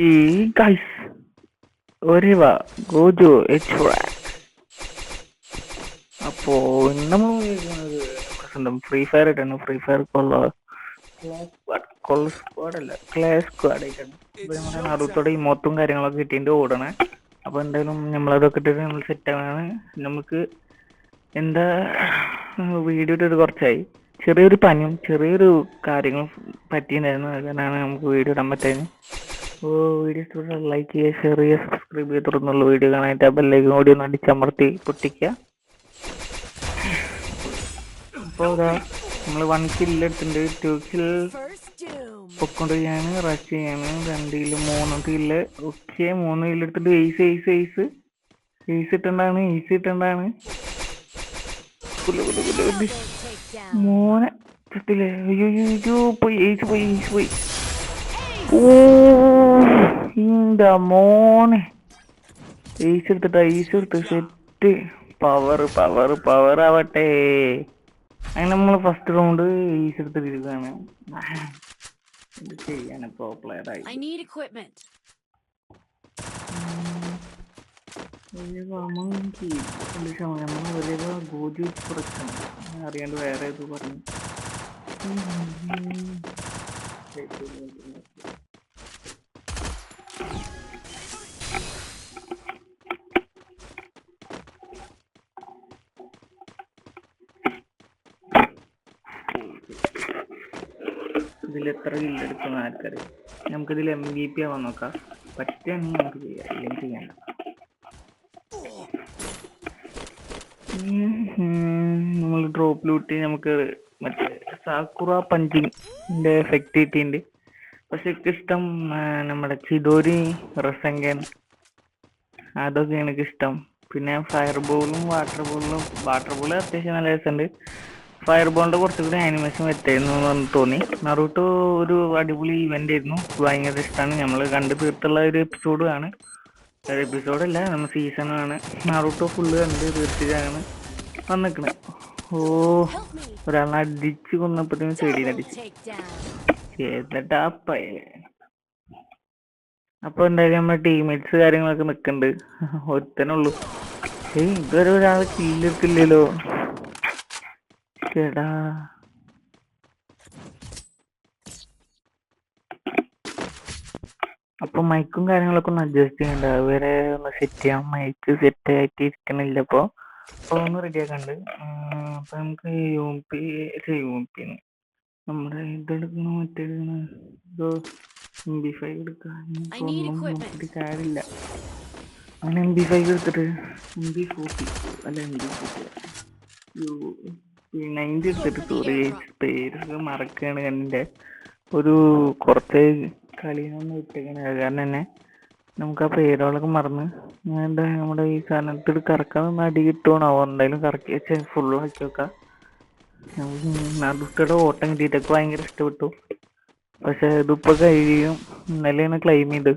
ഈ guys ഒരേവ ഗോജു H അപ്പോ നമ്മൾ സ്വന്തം ഫ്രീ ഫയർ ആയിട്ടാണ്. ഫ്രീ ഫയർ ക്ലാസ് സ്ക്വാഡ് ആയിട്ടാണ്. അപ്പൊ നമ്മുടെ നറുത്തോടെ ഈ മൊത്തം കാര്യങ്ങളൊക്കെ കിട്ടിയിട്ട് ഓടണേ. അപ്പൊ എന്തായാലും നമ്മളതൊക്കെ ഇട്ടിട്ട് നമ്മൾ സെറ്റ് ആണ്. നമുക്ക് എന്താ വീഡിയോ ഇട്ടിട്ട് കുറച്ചായി, ചെറിയൊരു പനിയും ചെറിയൊരു കാര്യങ്ങളും പറ്റിയിട്ടുണ്ടായിരുന്നു. അത് കാരണമാണ് നമുക്ക് വീഡിയോ ഇടാൻ പറ്റായിരുന്നു. അപ്പോൾ വീഡിയോ ഇഷ്ടപ്പെട്ടാൽ ലൈക്ക് ചെയ്യുക, ഷെയർ ചെയ്യുക, സബ്സ്ക്രൈബ് ചെയ്ത് തുടർന്നുള്ള വീഡിയോ കാണാനായിട്ട് ആ ബെല്ലൈക്കൻ കൂടി ഒന്ന് അടിച്ചമർത്തി പൊട്ടിക്കുക. അപ്പോൾ ഇതാ നമ്മൾ 1 കില്ല് എടുത്തിട്ടുണ്ട്, 2 കില്ല് പൊക്കൊണ്ടിരിക്കുകയാണ്, റഷ് ചെയ്യാണ്. 2 കില്ല് 3 കില്ല്. ഓക്കെ, 3 കില്ല് എടുത്തിട്ട് ഈസ് ഇട്ടുണ്ടാണ്, മോനെ ചത്തില്ലേ? അയ്യോ പോയി, പോയി. ഓ എന്താ മോനെ, ഈസ് എടുത്ത് സെറ്റ്. പവർ ആവട്ടെ. അങ്ങനെ നമ്മൾ ഫസ്റ്റ് റൗണ്ട് ഈസ് എടുത്തിരിക്കുകയാണ്. എന്ത് ചെയ്യാന്, പ്രോ പ്ലെയർ ആയി. അറിയാണ്ട് വേറെ ഇത് പറഞ്ഞു. ഇതിൽ എത്ര കില്ലെടുക്കുന്ന ആൾക്കറിയാം. നമുക്കിതിൽ MVP ആവാൻ നോക്കാം. പറ്റുകയാണെങ്കിൽ നമുക്ക് ചെയ്യാം, ഇല്ലെങ്കിൽ ചെയ്യണ്ട. നമ്മൾ ഡ്രോപ്പ് ലൂട്ടി നമുക്ക് മറ്റേ സാക്കുറ പഞ്ചിങ്ങിന്റെ എഫക്റ്റ് കിട്ടിയിട്ടുണ്ട്. പക്ഷെ എനിക്കിഷ്ടം നമ്മുടെ ചിദോരി റസങ്കൻ, അതൊക്കെ എനിക്കിഷ്ടം. പിന്നെ ഫയർ ബോളും വാട്ടർ ബോൾ അത്യാവശ്യം നല്ല രസമുണ്ട്. ഫയർ ബോളിന്റെ കുറച്ചുകൂടി ആനിമേഷൻ വ്യത്യായിരുന്നു എന്ന് തോന്നി. നറൂട്ടോ ഒരു അടിപൊളി ഇവന്റ് ആയിരുന്നു, ഭയങ്കര ഇഷ്ടമാണ്. നമ്മൾ കണ്ടു തീർത്തുള്ള ഒരു എപ്പിസോഡാണ്. എപ്പിസോഡല്ല, നമ്മൾ സീസണാണ്. നറൂട്ടോ ഫുള്ള് കണ്ട് തീർച്ചയാണ് വന്നിക്കണത്. ഓ, ഒരാളെ അടിച്ച് കൊന്നപ്പോഴത്തേക്കും സൈഡിലടിച്ച് ചെയ്തിട്ടാ. അപ്പൊ എന്തായാലും നമ്മുടെ ടീംമേറ്റ്സ് കാര്യങ്ങളൊക്കെ നിക്കണ്ട്. ഒരുത്തനുള്ളൂ. ഇതുവരെ ഒരാൾ കില്ലെടുക്കില്ലല്ലോ ചേടാ. അപ്പൊ മൈക്കും കാര്യങ്ങളൊക്കെ ഒന്ന് അഡ്ജസ്റ്റ് ചെയ്യണ്ട, അതുവരെ ഒന്ന് സെറ്റ് ചെയ്യാം. മൈക്ക് സെറ്റ് ആയിട്ട് ഇരിക്കണില്ല. അപ്പൊ ഒന്ന് റെഡി ആക്കണ്ട്. അപ്പൊ നമുക്ക് യൂംപിന്ന് നമ്മുടെ ഇതെടുക്കണ, മറ്റേടുക്കണ MP5 എടുക്കാം. ഒന്നും നോക്കിയിട്ട് കാര്യമില്ല. അങ്ങനെ MP5 എടുത്തിട്ട് MP40 അല്ല MP40 90 എടുത്തിട്ട്, സോറി പേരൊക്കെ മറക്കാണ്. കണ്ണിന്റെ ഒരു കുറച്ച് കളിയൊന്നും ഇട്ടേക്കണ കാരണം തന്നെ നമുക്ക് ആ പേരുകളൊക്കെ മറന്ന്. എന്താ നമ്മുടെ ഈ സാധനത്തിൽ കറക്കാൻ നിന്ന് അടി കിട്ടുവാണോ? എന്തായാലും കറക്കി വെച്ച് ഫുള്ളാക്കി വെക്കാം. നടുക്കടെ ഓട്ടം കിട്ടിയിട്ടൊക്കെ ഭയങ്കര ഇഷ്ടപ്പെട്ടു. പക്ഷെ ഇതിപ്പോ കഴിയും. ഇന്നലെയാണ് ക്ലെയിം ചെയ്ത്.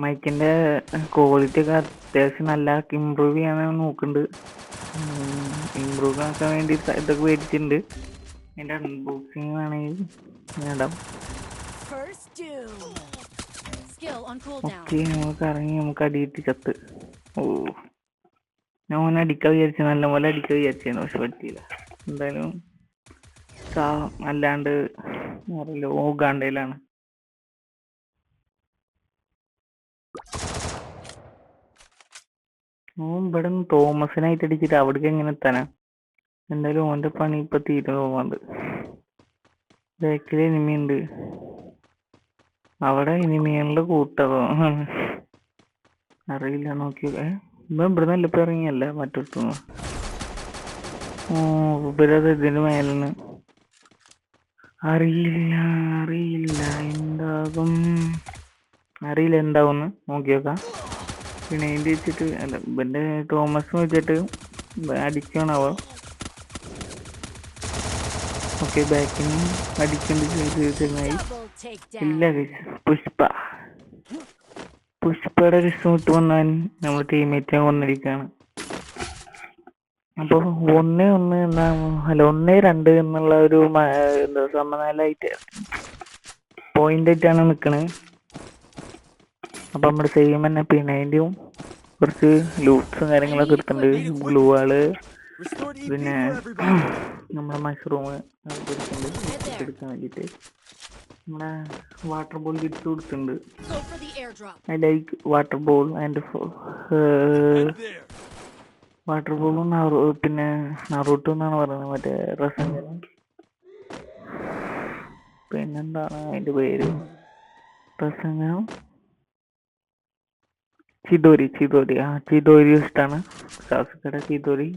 മൈക്കിന്റെ ക്വാളിറ്റി ഒക്കെ അത്യാവശ്യം നല്ല ഇമ്പ്രൂവ് ചെയ്യാൻ നോക്കുന്നുണ്ട്. ഇമ്പ്രൂവ് ആക്കാൻ വേണ്ടി ഇതൊക്കെ മേടിച്ചിട്ടുണ്ട്. അതിന്റെ അൺബോക്സിങ് വേണമെങ്കിൽ നേടാം. ഓക്കെ, നമുക്ക് ഇറങ്ങി നമുക്ക് അടിയിട്ട് ചത്ത്. ഓ, ഞാൻ അടിക്കാൻ വിചാരിച്ചു, നല്ല പോലെ അടിക്കാൻ വിചാരിച്ചായിരുന്നു, പക്ഷെ പറ്റിയില്ല. എന്തായാലും അല്ലാണ്ട് ഓഗാണ്ടയിലാണ്. ഇവിടെ തോമസിനായിട്ട് അടിച്ചിട്ട് അവിടേക്ക് എങ്ങനെ എത്താനാ? എന്തായാലും ഓന്റെ പണി ഇപ്പൊ തീരെ തോന്നുന്നുണ്ട്. ബാക്കിൽ ഇനിമിയുണ്ട്, അവിടെ ഇനിമികളുടെ കൂട്ടമോ അറിയില്ല. നോക്കിയോ, ഇവിടെ നല്ല ഇപ്പൊ ഇറങ്ങിയല്ല മറ്റൊരുത്തുന്നു. ഇവരത് ഇതിന് മേലെന്ന് അറിയില്ല എന്താകുന്ന് നോക്കിയോക്കാം. പിന്നെ അതിൻ്റെ വെച്ചിട്ട് അല്ല, ഇവന്റെ തോമസ് വെച്ചിട്ട് അടിക്കണാവോ? ഓക്കെ, ബാക്കിന് അടിക്കണ്ടായി. ഇല്ല, പുഷ്പയുടെ റിസോർട്ട് വന്നാൽ നമ്മുടെ ടീമേറ്റ് വന്നിരിക്കുകയാണ്. അപ്പൊ 1-1 1-2 എന്നുള്ള ഒരു സമനിലയായിട്ട് പോയിന്റ് ആയിട്ടാണ് നിൽക്കുന്നത്. അപ്പം നമ്മുടെ സെയിം തന്നെ P90യും കുറച്ച് ലൂട്ട്സും കാര്യങ്ങളൊക്കെ എടുത്തിട്ടുണ്ട്. ഗ്ലൂ വാള് പിന്നെ നമ്മുടെ മഷ്റൂം എടുക്കാൻ വേണ്ടിയിട്ട് നമ്മുടെ വാട്ടർ ബോൾ കിറ്റ് കൊടുത്തിട്ടുണ്ട്. I like water ball and water ബോളും പിന്നെ നറൂട്ടോ എന്നാണ് പറയുന്നത്, മറ്റേ റസംഗനും പിന്നെന്താണ് അതിൻ്റെ പേര്, റസംഗനും ചിദോരി ഇഷ്ടമാണ്. സാസുക്കയുടെ ചിദോരി,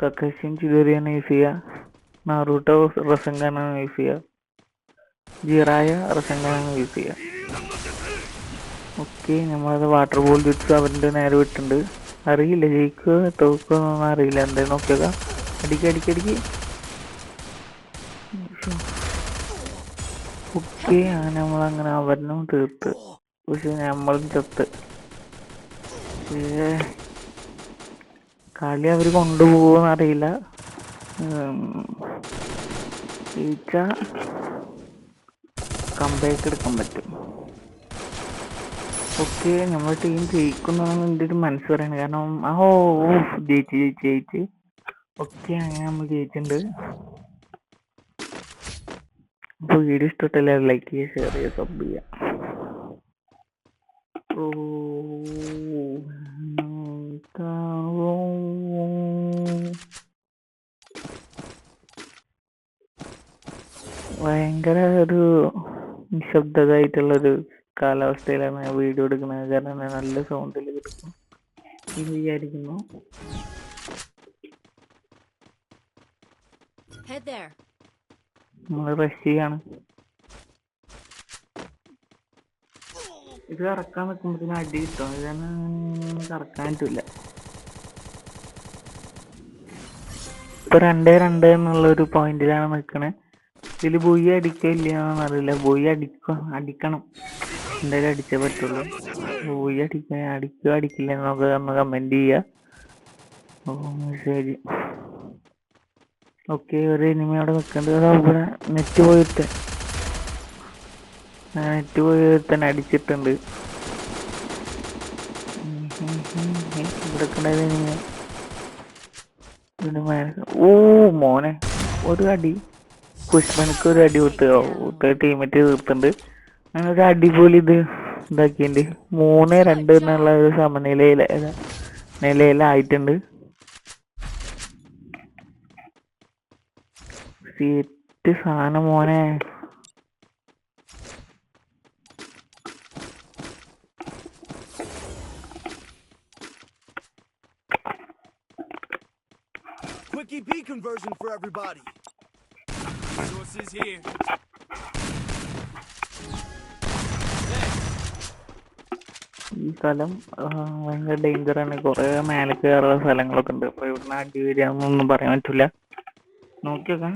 കക്കാഷിയും ചിദോരിയാണ് യൂസ് ചെയ്യുക. നാറൂട്ടോ റസംഗനാണ് യൂസ് ചെയ്യുക. ജിറായ റസംഗനാണ് യൂസ് ചെയ്യുക. ഓക്കെ, നമ്മളത് വാട്ടർ ബോൾ ജുട്സ് അവരുടെ നേരെ വിട്ടുണ്ട്. അറിയില്ല ജയിക്കുക തോക്കുകയെന്നൊന്നും അറിയില്ല. എന്തായാലും നോക്കിയേക്കാം. അടിക്ക്. ഓക്കെ, അങ്ങനെ നമ്മളങ്ങനെ അവരിനും തീർത്ത്. പക്ഷെ നമ്മളും ചത്ത്. കളി അവർ കൊണ്ടുപോകുമെന്ന് അറിയില്ല. ജയിച്ചാൽ കംബാക്ക് എടുക്കാൻ പറ്റും. ഓക്കെ, നമ്മുടെ ടീം ജയിക്കുന്നതാണ് എൻ്റെ ഒരു മനസ്സ് പറയുന്നത്. കാരണം ജയിച്ച്. ഓക്കെ, അങ്ങനെ നമ്മൾ ജയിച്ചിട്ടുണ്ട്. അപ്പോൾ വീഡിയോ ഇഷ്ടപ്പെട്ടില്ല ലൈക്ക് ചെയ്യുക, ഷെയർ ചെയ്യുക, സബ് ചെയ്യുക. ഭയങ്കര ഒരു നിശബ്ദമായിട്ടുള്ളൊരു കാലാവസ്ഥയിലാണ് ഞാൻ വീഡിയോ എടുക്കുന്നത്. കാരണം നല്ല സൗണ്ടിൽ കിടക്കും എന്ന് വിചാരിക്കുന്നു. നമ്മൾ റഷ് ചെയ്യാണ്. ഇത് കറക്കാൻ നിൽക്കുമ്പോഴത്തേനും അടി കിട്ടും. ഇതാണ് കറക്കാൻ പറ്റില്ല. ഇപ്പൊ 2-2 എന്നുള്ളൊരു പോയിന്റിലാണ് നിൽക്കണേ. ഇതിൽ ബോയി അടിക്കില്ലാന്ന് അറിയില്ല. ബോയി അടിക്കണം, എന്തായാലും അടിച്ചേ പറ്റുള്ളൂ. ബോയി അടിക്കില്ല എന്നൊക്കെ ഒന്ന് കമന്റ് ചെയ്യുക. ശരി, ഓക്കെ. ഒരു ഇനിമി അവിടെ നിൽക്കേണ്ടത്. ഇവിടെ നെറ്റ് പോയി അടിച്ചിട്ടുണ്ട്. ഇവിടെ മോനെ ഒരു അടി, പുഷ്പനക്ക് ഒരു അടി കൊടുത്ത് ടീമേറ്റ് തീർത്തുണ്ട്. അങ്ങനെ ഒരു അടിപൊളി ഇതാക്കിയിട്ടുണ്ട്. 3-2 എന്നുള്ള ഒരു നിലയിലായിട്ടുണ്ട്. സീറ്റ് സാധനം മോനെ. Quickie B conversion for everybody. Resources here. ഈ സ്ഥലം ഭയങ്കര ഡേഞ്ചറാണ്. കുറെ മേലെ കയറുന്ന സ്ഥലങ്ങളൊക്കെ ഉണ്ട്. അപ്പൊ ഇവിടുന്ന് അടി വരികയെന്നൊന്നും പറയാൻ പറ്റില്ല. നോക്കിയൊക്കെ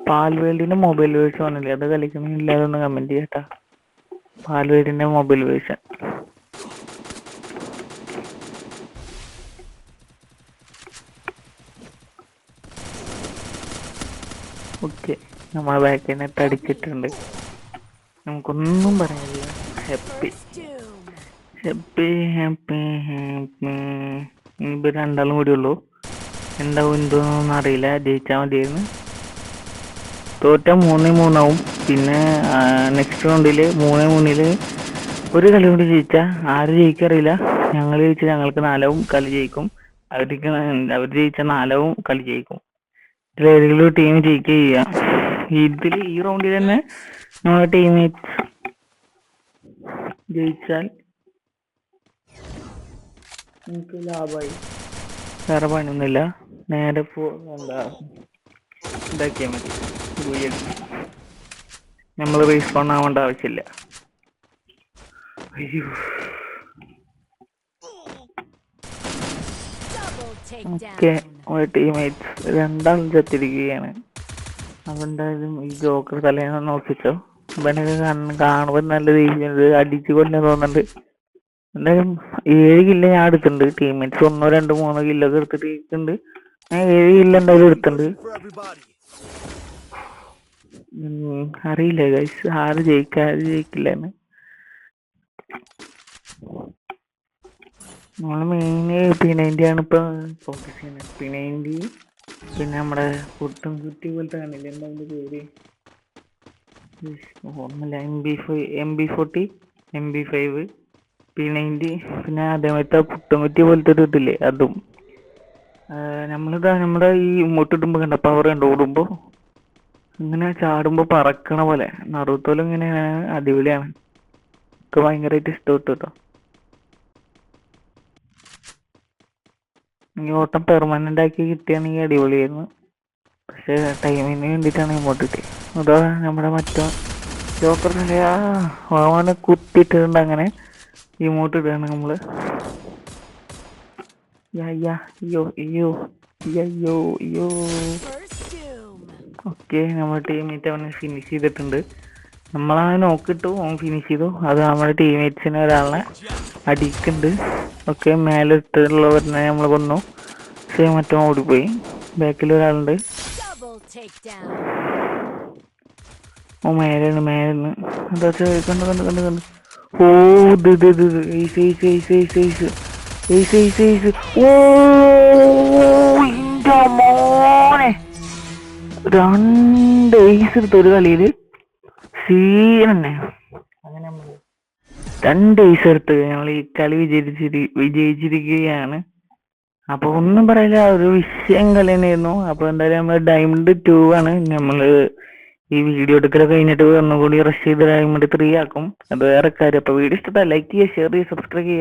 പാൽവേൾഡിന്റെ മൊബൈൽ വേർഷൻ വന്നില്ലേ, അത് കളിക്കുന്നില്ല. അതൊന്ന് കമന്റ് ചെയ്യട്ടാ. പാൽവേൾഡിന്റെ മൊബൈൽ വേർഷൻ. ഓക്കെ, നമ്മളെ ബാക്കിനെട്ട് അടിച്ചിട്ടുണ്ട്. നമുക്കൊന്നും പറയാനില്ല. ഹാപ്പി. ഇനിയിപ്പോൾ 2 ആളും കൂടി ഉള്ളൂ. എന്താവും എന്തോന്നൊന്നും അറിയില്ല. ജയിച്ചാൽ മതിയായിരുന്നു. തോറ്റ 3-3 ആവും. പിന്നെ നെക്സ്റ്റ് റൗണ്ടിൽ 3-3 ഒരു കളി കൂടി ജയിച്ചാൽ ആര് ജയിക്കറിയില്ല. ഞങ്ങൾ ജയിച്ചാൽ ഞങ്ങൾക്ക് 4 കളി ജയിക്കും. അവർ ജയിച്ചാൽ 4 കളി ജയിക്കും. ഇതിലേതെങ്കിലും ഒരു ടീം ജയിക്കുക ചെയ്യാം. ഈ റൗണ്ടിൽ തന്നെ നമ്മുടെ ടീമേറ്റ്സ് ജയിച്ചാൽ എനിക്ക് ലാഭമായി. വേറെ പണിയൊന്നുമില്ല. നേരെ ഇതാക്കിയാൽ മതി. നമ്മൾ റീസ്പോൺ ആവേണ്ട ആവശ്യമില്ല. അയ്യോ, ഓക്കെ. നമ്മുടെ ടീമേറ്റ്സ് 2 ആളും ചത്തിരിക്കുകയാണ്. അതെന്തായാലും ഈ ജോക്കർ തലേന്ന് നോക്കിച്ചോ. ഇവനൊക്കെ കാണുമ്പോൾ നല്ല രീതിയിൽ അടിച്ചു കൊല്ലാൻ തോന്നുന്നുണ്ട്. എന്തായാലും 7 കില്ല് ഞാൻ എടുത്തിട്ടുണ്ട്. ടീമേറ്റ്സ് 1, 2, 3 കില്ലൊക്കെ എടുത്തിട്ടുണ്ട്. ഞാൻ 7 കില്ല് എന്തായാലും എടുത്തിട്ടുണ്ട്. അറിയില്ല ഗൈസ് ആര് ജയിക്കില്ലെന്ന്. നമ്മള് മെയിന് P90 ആണ് ഇപ്പൊ ഫോക്കസ് ചെയ്യുന്നത്. P90 പിന്നെ നമ്മുടെ പുട്ടും കുറ്റി പോലത്തെ കാണില്ല, എന്താ പേര് ഓർമ്മയില്ല. MB40 MB5 P90 പിന്നെ അതേപോലത്തെ പുട്ടും കുറ്റി പോലത്തെ ഒരു ഇതില്ലേ അതും. നമ്മുടെ ഈ ഇടുമ്പോ കണ്ട പവർ കണ്ടോ, ഓടുമ്പോ ഇങ്ങനെ ചാടുമ്പോ പറക്കണ പോലെ നറുത്തോലും ഇങ്ങനെയാണ്. അടിപൊളിയാണ്, എനിക്ക് ഭയങ്കരമായിട്ട് ഇഷ്ടപ്പെട്ടു കേട്ടോ. ഈ ഓട്ടം പെർമനന്റ് ആക്കി കിട്ടിയാണെങ്കിൽ അടിപൊളിയായിരുന്നു. പക്ഷെ ടൈമിന് വേണ്ടിയിട്ടാണ് ഇങ്ങോട്ട് കിട്ടിയത്. അതാ നമ്മുടെ മറ്റോ ജോക്കറിന്റെ അവനെ കുത്തിയിട്ടുണ്ട്, അങ്ങനെ ഇമോട്ട് ഇടുകയാണ് നമ്മള്. ഓക്കെ, നമ്മുടെ ടീമേറ്റ് അവനെ ഫിനിഷ് ചെയ്തിട്ടുണ്ട്. നമ്മളവനെ നോക്കിട്ടു, അവൻ ഫിനിഷ് ചെയ്തു. അത് നമ്മുടെ ടീമേറ്റ്സിനെ ഒരാളെ അടിക്കുന്നുണ്ട്. ഓക്കെ, മേലെ ഇട്ടുള്ളവരെ നമ്മൾ കൊന്നു. പക്ഷേ മറ്റോ ഓടിപ്പോയി. ബാക്കിൽ ഒരാളുണ്ട്. ഓ മേലെയാണ്. എന്താ കണ്ട് ഓ മോനെ 2 ഏസ് എടുത്ത ഒരു കളിയില് സീനന്നെ. അങ്ങനെ 2 ഏസ് എടുത്ത് ഞങ്ങൾ ഈ കളി വിജയിച്ചിരിക്കുകയാണ്. അപ്പൊ ഒന്നും പറയില്ല, ഒരു വിഷയം കളി തന്നെയായിരുന്നു. അപ്പൊ എന്തായാലും നമ്മള് ഡയമണ്ട് 2 ആണ്. നമ്മള് ഈ വീഡിയോ എടുക്കലൊക്കെ കഴിഞ്ഞിട്ട് ഒന്നുകൂടി റഷ് ചെയ്ത് ഡയമണ്ട് 3 ആക്കും. അത് വേറെ കാര്യം. അപ്പൊ വീഡിയോ ഇഷ്ടപ്പെട്ടാൽ ലൈക്ക് ചെയ്യുക, ഷെയർ ചെയ്യുക, സബ്സ്ക്രൈബ് ചെയ്യുക.